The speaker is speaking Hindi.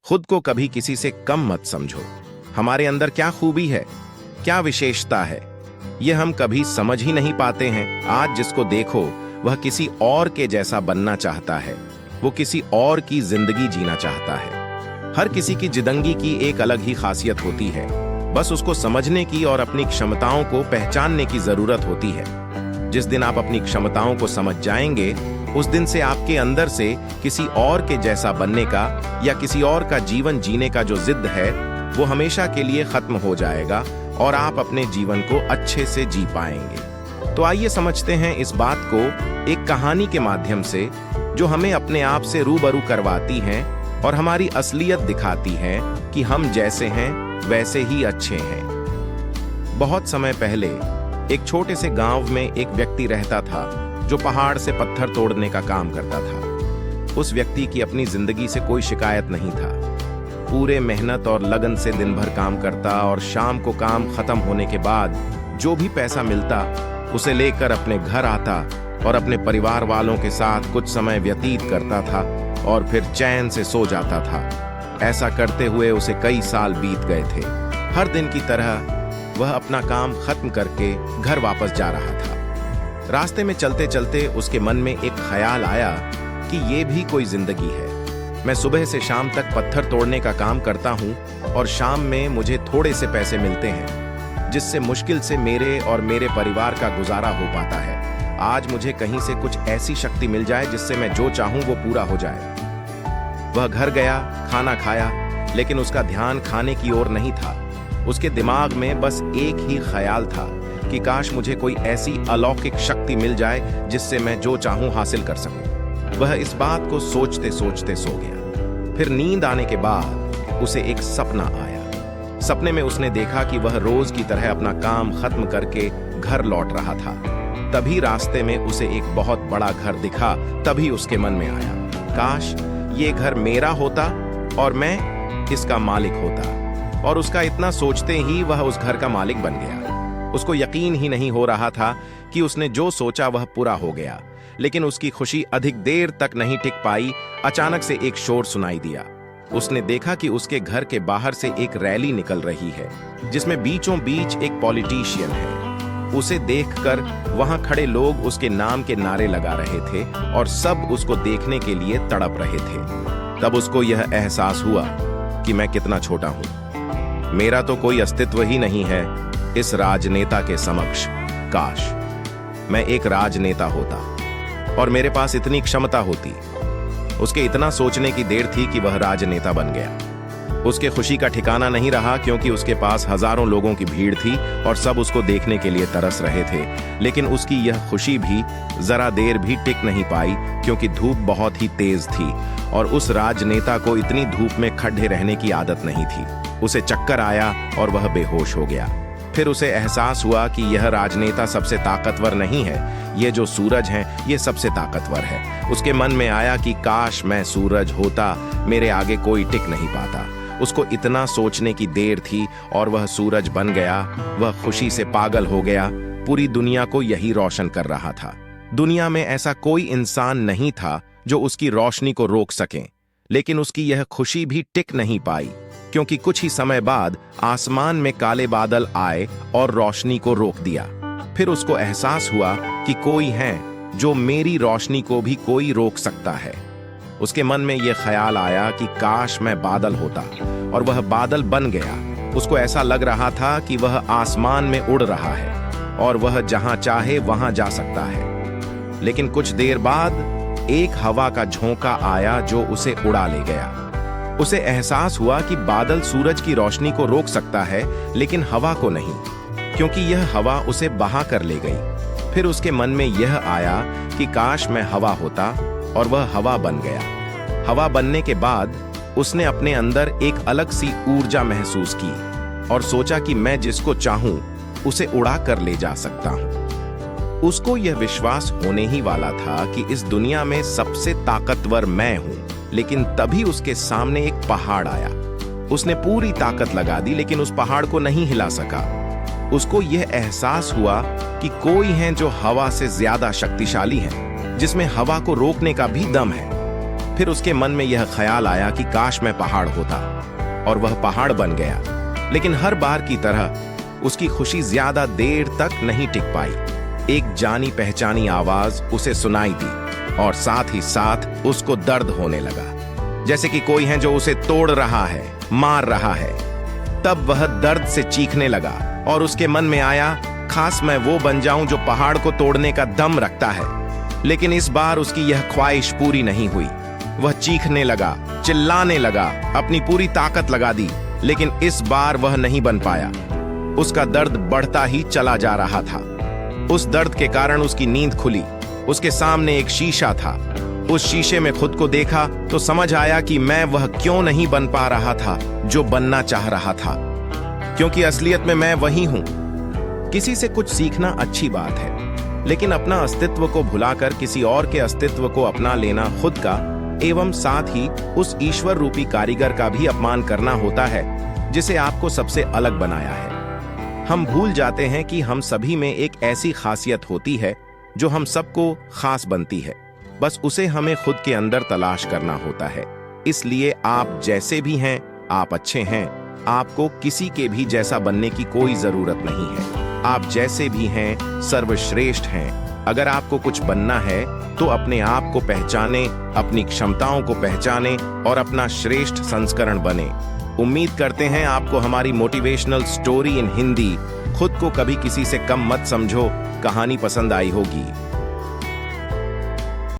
खुद को कभी किसी से कम मत समझो। हमारे अंदर क्या खूबी है, क्या विशेषता है, ये हम कभी समझ ही नहीं पाते हैं। आज जिसको देखो वह किसी और के जैसा बनना चाहता है, वो किसी और की जिंदगी जीना चाहता है। हर किसी की जिंदगी की एक अलग ही खासियत होती है, बस उसको समझने की और अपनी क्षमताओं को पहचानने की जरूरत होती है। जिस दिन आप अपनी क्षमताओं को समझ जाएंगे, उस दिन से आपके अंदर से किसी और के जैसा बनने का या किसी और का जीवन जीने का जो जिद है वो हमेशा के लिए खत्म हो जाएगा और आप अपने जीवन को अच्छे से जी पाएंगे। तो आइए समझते हैं इस बात को एक कहानी के माध्यम से, जो हमें अपने आप से रूबरू करवाती है और हमारी असलियत दिखाती है कि हम जैसे हैं वैसे ही अच्छे हैं। बहुत समय पहले एक छोटे से गांव में एक व्यक्ति रहता था जो पहाड़ से पत्थर तोड़ने का काम करता था। उस व्यक्ति की अपनी जिंदगी से कोई शिकायत नहीं था। पूरे मेहनत और लगन से दिन भर काम करता और शाम को काम खत्म होने के बाद जो भी पैसा मिलता उसे लेकर अपने घर आता और अपने परिवार वालों के साथ कुछ समय व्यतीत करता था और फिर चैन से सो जाता था। ऐसा करते हुए उसे कई साल बीत गए थे। हर दिन की तरह वह अपना काम खत्म करके घर वापस जा रहा था। रास्ते में चलते चलते उसके मन में एक ख्याल आया कि ये भी कोई जिंदगी है। मैं सुबह से शाम तक पत्थर तोड़ने का काम करता हूँ और शाम में मुझे थोड़े से पैसे मिलते हैं, जिससे मुश्किल से मेरे और मेरे परिवार का गुजारा हो पाता है। आज मुझे कहीं से कुछ ऐसी शक्ति मिल जाए जिससे मैं जो चाहूं वो पूरा हो जाए। वह घर गया, खाना खाया, लेकिन उसका ध्यान खाने की ओर नहीं था। उसके दिमाग में बस एक ही ख्याल था कि काश मुझे कोई ऐसी अलौकिक शक्ति मिल जाए जिससे मैं जो चाहूं हासिल कर सकूं। वह इस बात को सोचते सोचते सो गया। फिर नींद आने के बाद उसे एक सपना आया। सपने में उसने देखा कि वह रोज की तरह अपना काम खत्म करके घर लौट रहा था। तभी रास्ते में उसे एक बहुत बड़ा घर दिखा। तभी उसके मन में आया, काश ये घर मेरा होता और मैं इसका मालिक होता। और उसका इतना सोचते ही वह उस घर का मालिक बन गया। उसको यकीन ही नहीं हो रहा था कि उसने जो सोचा वह पूरा हो गया। लेकिन उसकी खुशी अधिक देर तक नहीं टिक पाई। अचानक से एक शोर सुनाई दिया। उसने देखा कि उसके घर के बाहर से एक रैली निकल रही है, जिसमें बीचों बीच एक पॉलिटिशियन है। उसे देखकर वहां खड़े लोग उसके नाम के नारे लगा रहे थे और सब उसको देखने के लिए तड़प रहे थे। तब उसको यह एहसास हुआ कि मैं कितना छोटा हूं। मेरा तो कोई अस्तित्व ही नहीं है इस राजनेता के समक्ष। काश मैं एक राजनेता होता और मेरे पास इतनी क्षमता होती। उसके इतना सोचने की देर थी कि वह राजनेता बन गया। उसके खुशी का ठिकाना नहीं रहा, क्योंकि उसके पास हजारों लोगों की भीड़ थी और सब उसको देखने के लिए तरस रहे थे। लेकिन उसकी यह खुशी भी जरा देर भी टिक नहीं पाई, क्योंकि धूप बहुत ही तेज थी और उस राजनेता को इतनी धूप में खड़े रहने की आदत नहीं थी। उसे चक्कर आया और वह बेहोश हो गया। फिर उसे एहसास हुआ कि यह राजनेता सबसे ताकतवर नहीं है, ये जो सूरज है ये सबसे ताकतवर है। उसके मन में आया कि काश मैं सूरज होता, मेरे आगे कोई टिक नहीं पाता। उसको इतना सोचने की देर थी और वह सूरज बन गया। वह खुशी से पागल हो गया। पूरी दुनिया को यही रोशन कर रहा था। दुनिया में ऐसा कोई इंसान नहीं था जो उसकी रोशनी को रोक सके। लेकिन उसकी यह खुशी भी टिक नहीं पाई, क्योंकि कुछ ही समय बाद आसमान में काले बादल आए और रोशनी को रोक दिया। फिर उसको एहसास हुआ कि कोई है जो मेरी रोशनी को भी कोई रोक सकता है। उसके मन में यह ख्याल आया कि काश मैं बादल होता, और वह बादल बन गया। उसको ऐसा लग रहा था कि वह आसमान में उड़ रहा है और वह जहां चाहे वहां जा सकता है। लेकिन कुछ देर बाद एक हवा का झोंका आया जो उसे उड़ा ले गया। उसे एहसास हुआ कि बादल सूरज की रोशनी को रोक सकता है, लेकिन हवा को नहीं, क्योंकि यह हवा उसे बहा कर ले गई। फिर उसके मन में यह आया कि काश मैं हवा होता, और वह हवा बन गया। हवा बनने के बाद उसने अपने अंदर एक अलग सी ऊर्जा महसूस की और सोचा कि मैं जिसको चाहूं उसे उड़ा कर ले जा सकता हूं। उसको यह विश्वास होने ही वाला था कि इस दुनिया में सबसे ताकतवर मैं हूं। लेकिन तभी उसके सामने एक पहाड़ आया। उसने पूरी ताकत लगा दी, लेकिन उस पहाड़ को नहीं हिला सका। उसको यह एहसास हुआ कि कोई है जो हवा से ज्यादा शक्तिशाली है, जिसमें हवा को रोकने का भी दम है। फिर उसके मन में यह ख्याल आया कि काश मैं पहाड़ होता, और वह पहाड़ बन गया। लेकिन हर बार की तरह उसकी खुशी ज्यादा देर तक नहीं टिक पाई। एक जानी पहचानी आवाज उसे सुनाई दी और साथ ही साथ उसको दर्द होने लगा, जैसे कि कोई है जो उसे तोड़ रहा है, मार रहा है। तब वह दर्द से चीखने लगा और उसके मन में आया, खास मैं वो बन जाऊं जो पहाड़ को तोड़ने का दम रखता है। लेकिन इस बार उसकी यह ख्वाहिश पूरी नहीं हुई। वह चीखने लगा, चिल्लाने लगा, अपनी पूरी ताकत लगा दी, लेकिन इस बार वह नहीं बन पाया। उसका दर्द बढ़ता ही चला जा रहा था। उस दर्द के कारण उसकी नींद खुली। उसके सामने एक शीशा था। उस शीशे में खुद को देखा तो समझ आया कि मैं वह क्यों नहीं बन पा रहा था जो बनना चाह रहा था, क्योंकि असलियत में मैं वही हूं। किसी से कुछ सीखना अच्छी बात है, लेकिन अपना अस्तित्व को भुलाकर किसी और के अस्तित्व को अपना लेना खुद का एवं साथ ही उस ईश्वर रूपी कारीगर का भी अपमान करना होता है जिसे आपको सबसे अलग बनाया है। हम भूल जाते हैं कि हम सभी में एक ऐसी खासियत होती है जो हम सबको खास बनती है, बस उसे हमें खुद के अंदर तलाश करना होता है। इसलिए आप जैसे भी हैं, आप अच्छे हैं। आपको किसी के भी जैसा बनने की कोई जरूरत नहीं है। आप जैसे भी हैं, सर्वश्रेष्ठ हैं। अगर आपको कुछ बनना है तो अपने आप को पहचाने, अपनी क्षमताओं को पहचाने और अपना श्रेष्ठ संस्करण बने। उम्मीद करते हैं आपको हमारी मोटिवेशनल स्टोरी इन हिंदी, खुद को कभी किसी से कम मत समझो, कहानी पसंद आई होगी।